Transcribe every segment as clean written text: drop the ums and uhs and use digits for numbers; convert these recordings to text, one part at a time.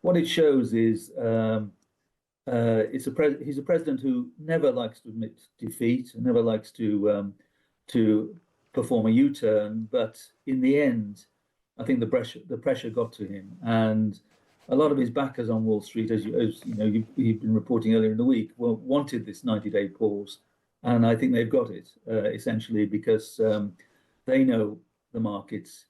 what it shows is he's a president who never likes to admit defeat, never likes to perform a U-turn. But in the end, I think the pressure got to him, and a lot of his backers on Wall Street, you've been reporting earlier in the week, wanted this 90-day pause, and I think they've got it essentially because they know the markets.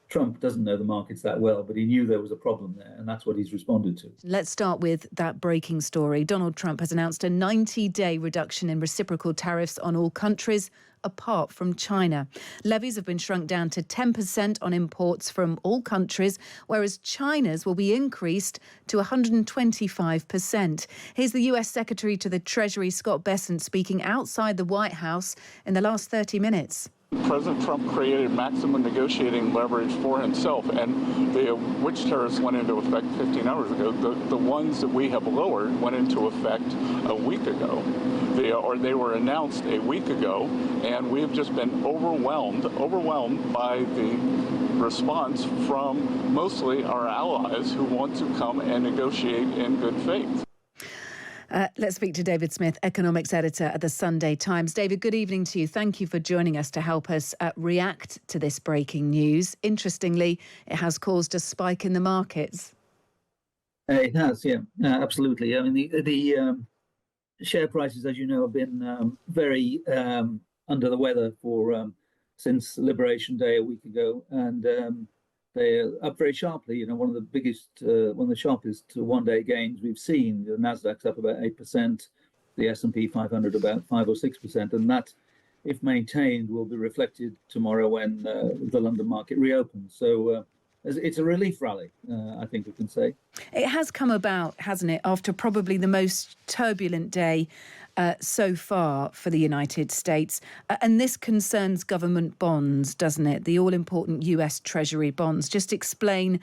Trump doesn't know the markets that well, but he knew there was a problem there, and that's what he's responded to. Let's start with that breaking story. Donald Trump has announced a 90-day reduction in reciprocal tariffs on all countries, apart from China. Levies have been shrunk down to 10% on imports from all countries, whereas China's will be increased to 125%. Here's the US Secretary to the Treasury, Scott Bessent, speaking outside the White House in the last 30 minutes. President Trump created maximum negotiating leverage for himself, and which tariffs went into effect 15 hours ago. The ones that we have lowered went into effect a week ago. They were announced a week ago, and we have just been overwhelmed by the response from mostly our allies who want to come and negotiate in good faith. Let's speak to David Smith, economics editor at the Sunday Times. David, good evening to you. Thank you for joining us to help us react to this breaking news. Interestingly, it has caused a spike in the markets. It has, yeah, absolutely. I mean, the share prices, as you know, have been very under the weather since Liberation Day a week ago, and they're up very sharply. One of the sharpest one-day gains we've seen. The Nasdaq's up about 8%, the S&P 500 about 5 or 6%, and that, if maintained, will be reflected tomorrow when the London market reopens. So it's a relief rally, I think we can say. It has come about, hasn't it, after probably the most turbulent day so far for the United States. And this concerns government bonds, doesn't it? The all-important US Treasury bonds. Just explain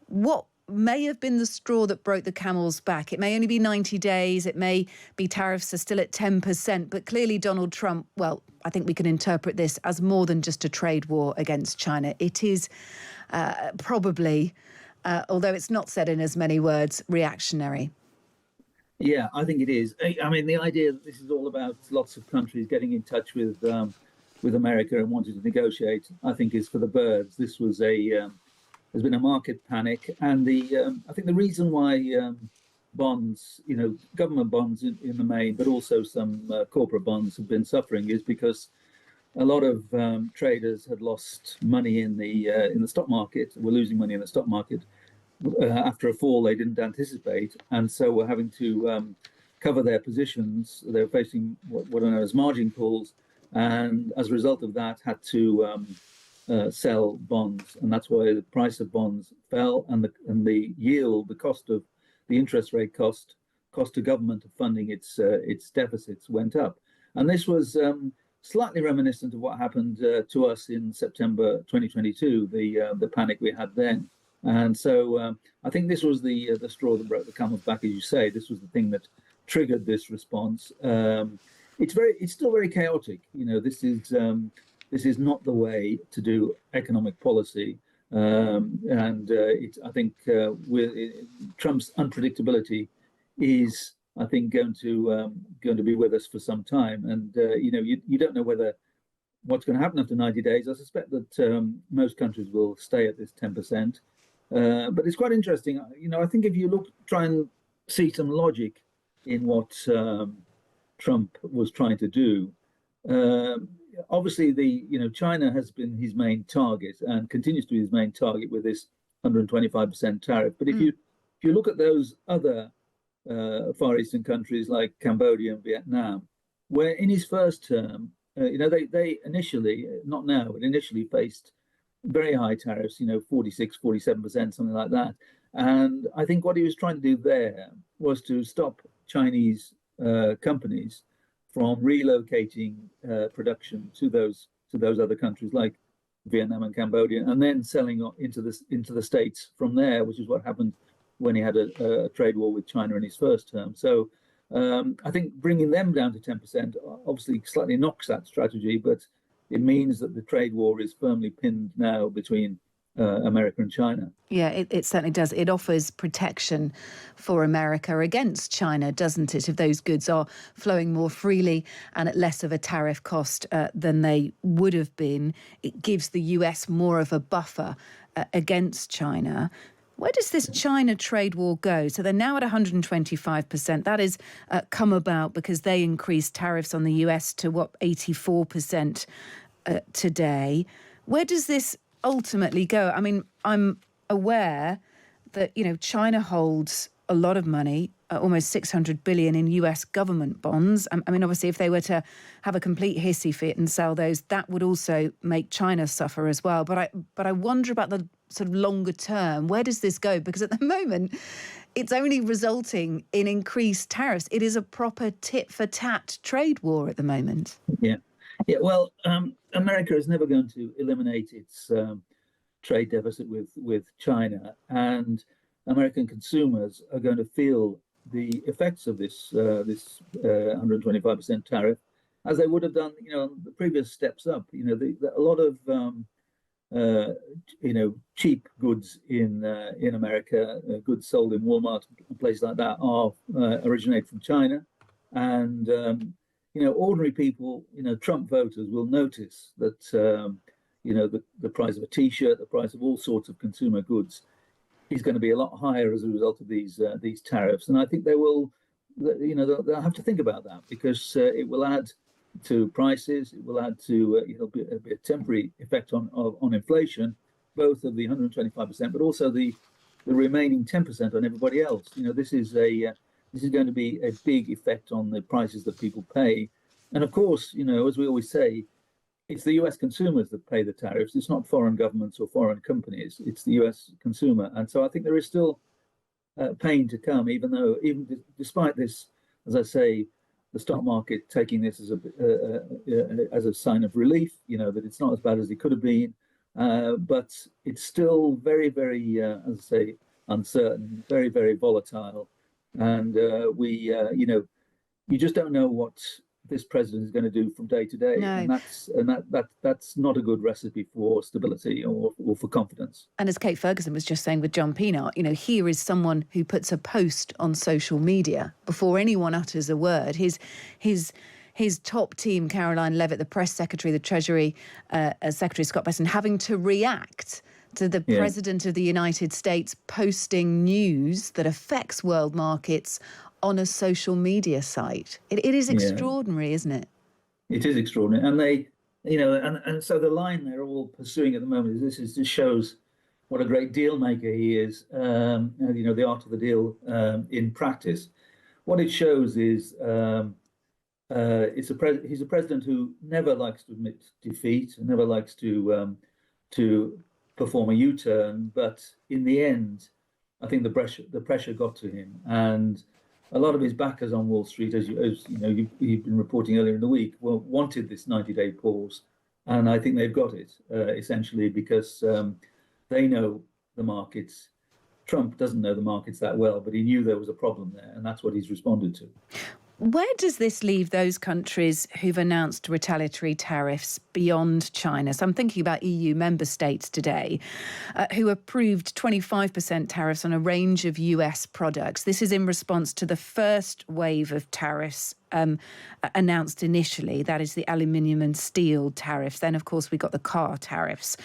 what may have been the straw that broke the camel's back. It may only be 90 days. It may be tariffs are still at 10%. But clearly Donald Trump, well, I think we can interpret this as more than just a trade war against China. It is probably, although it's not said in as many words, reactionary. Yeah, I think it is. I mean, the idea that this is all about lots of countries getting in touch with America and wanting to negotiate, I think, is for the birds. This was there's been a market panic, and I think the reason why bonds, government bonds in the main, but also some corporate bonds have been suffering is because a lot of traders had lost money in the stock market, were losing money in the stock market after a fall they didn't anticipate, and so were having to cover their positions. They were facing what are known as margin calls, and as a result of that, had to sell bonds, and that's why the price of bonds fell, and the yield, the cost of the interest rate cost to government of funding its deficits went up, and this was slightly reminiscent of what happened to us in September 2022, the panic we had then. And so I think this was the straw that broke the camel's back, as you say. This was the thing that triggered this response. It's still very chaotic. This is not the way to do economic policy. I think Trump's unpredictability is, I think, going to be with us for some time. And you don't know what's going to happen after 90 days. I suspect that most countries will stay at this 10%. But it's quite interesting. I think if you try and see some logic in what Trump was trying to do. Obviously, China has been his main target and continues to be his main target with this 125% tariff. But if you look at those other Far Eastern countries like Cambodia and Vietnam, where in his first term, they initially, not now, but initially faced very high tariffs, 46, 47%, something like that. And I think what he was trying to do there was to stop Chinese companies from relocating production to those other countries like Vietnam and Cambodia, and then selling into the States from there, which is what happened when he had a trade war with China in his first term. So I think bringing them down to 10% obviously slightly knocks that strategy, but it means that the trade war is firmly pinned now between America and China. Yeah, it certainly does. It offers protection for America against China, doesn't it? If those goods are flowing more freely and at less of a tariff cost than they would have been, it gives the US more of a buffer against China. Where does this China trade war go? So they're now at 125%. That has come about because they increased tariffs on the US to, 84% today. Where does this ultimately go? I mean, I'm aware that, China holds a lot of money, almost 600 billion in US government bonds. I mean, obviously, if they were to have a complete hissy fit and sell those, that would also make China suffer as well. But I wonder about the sort of longer term. Where does this go? Because at the moment, it's only resulting in increased tariffs. It is a proper tit-for-tat trade war at the moment. Yeah. Well, America is never going to eliminate its trade deficit with China, and American consumers are going to feel the effects of this 125% tariff, as they would have done, the previous steps up. A lot of cheap goods in America, goods sold in Walmart and places like that, are originate from China, and ordinary people, Trump voters will notice that the price of a T-shirt, the price of all sorts of consumer goods is going to be a lot higher as a result of these tariffs, and I think they'll have to think about that, because it will add to prices. It will add to be a temporary effect on inflation, both of the 125%, but also the remaining 10% on everybody else. This is going to be a big effect on the prices that people pay, and of course, as we always say, it's the US consumers that pay the tariffs. It's not foreign governments or foreign companies. It's the US consumer, and so I think there is still pain to come, even despite this, as I say, the stock market taking this as a sign of relief, that it's not as bad as it could have been, but it's still very, very, as I say, uncertain, very, very volatile, and you just don't know what this president is going to do from day to day, no. and that's not a good recipe for stability or for confidence. And as Kate Ferguson was just saying with John Pienaar, here is someone who puts a post on social media before anyone utters a word. His top team, Caroline Levitt, the press secretary, the Treasury Secretary Scott Bessent, having to react to the President of the United States posting news that affects world markets on a social media site. It is extraordinary, isn't it? It is extraordinary, and they, and so the line they're all pursuing at the moment is this shows what a great deal maker he is. The art of the deal in practice. What it shows is he's a president who never likes to admit defeat, and never likes to perform a U-turn. But in the end, I think the pressure got to him, and a lot of his backers on Wall Street, as you've been reporting earlier in the week, wanted this 90-day pause, and I think they've got it essentially because they know the markets. Trump doesn't know the markets that well, but he knew there was a problem there, and that's what he's responded to. Where does this leave those countries who've announced retaliatory tariffs beyond China? So I'm thinking about EU member states today who approved 25% tariffs on a range of US products. This is in response to the first wave of tariffs announced initially. That is the aluminium and steel tariffs. Then, of course, we got the car tariffs.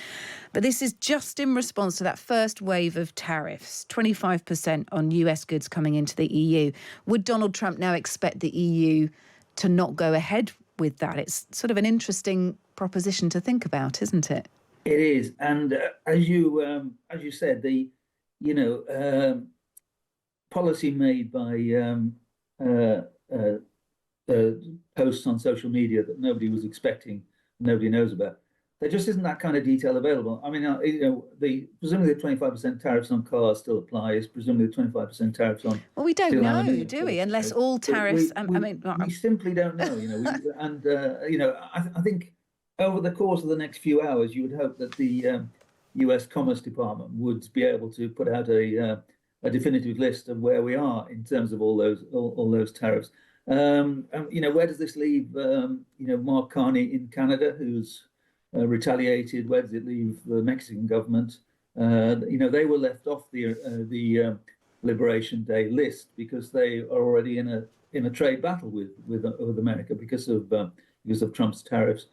But this is just in response to that first wave of tariffs, 25% on US goods coming into the EU. Would Donald Trump now expect the EU to not go ahead with that? It's sort of an interesting proposition to think about, isn't it? It is, and as you said, the policy made by posts on social media that nobody was expecting, nobody knows about. There just isn't that kind of detail available. I mean, presumably the 25% tariffs on cars still applies. Presumably the 25% tariffs on. Well, we don't know, do we? Unless all tariffs. We simply don't know. I think over the course of the next few hours, you would hope that the U.S. Commerce Department would be able to put out a definitive list of where we are in terms of all those tariffs. Where does this leave Mark Carney in Canada, who's retaliated? Where does it leave the Mexican government? They were left off the Liberation Day list because they are already in a trade battle with America because of Trump's tariffs.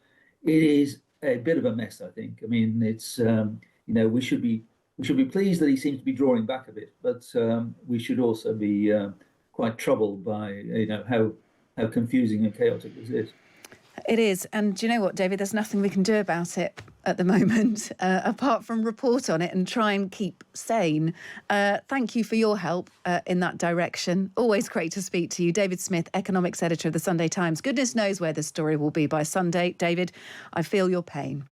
It is a bit of a mess, I think. I mean, it's we should be pleased that he seems to be drawing back a bit, but we should also be quite troubled by how confusing and chaotic this is. It is. And do you know what, David? There's nothing we can do about it at the moment, apart from report on it and try and keep sane. Thank you for your help in that direction. Always great to speak to you. David Smith, economics editor of the Sunday Times. Goodness knows where this story will be by Sunday. David, I feel your pain.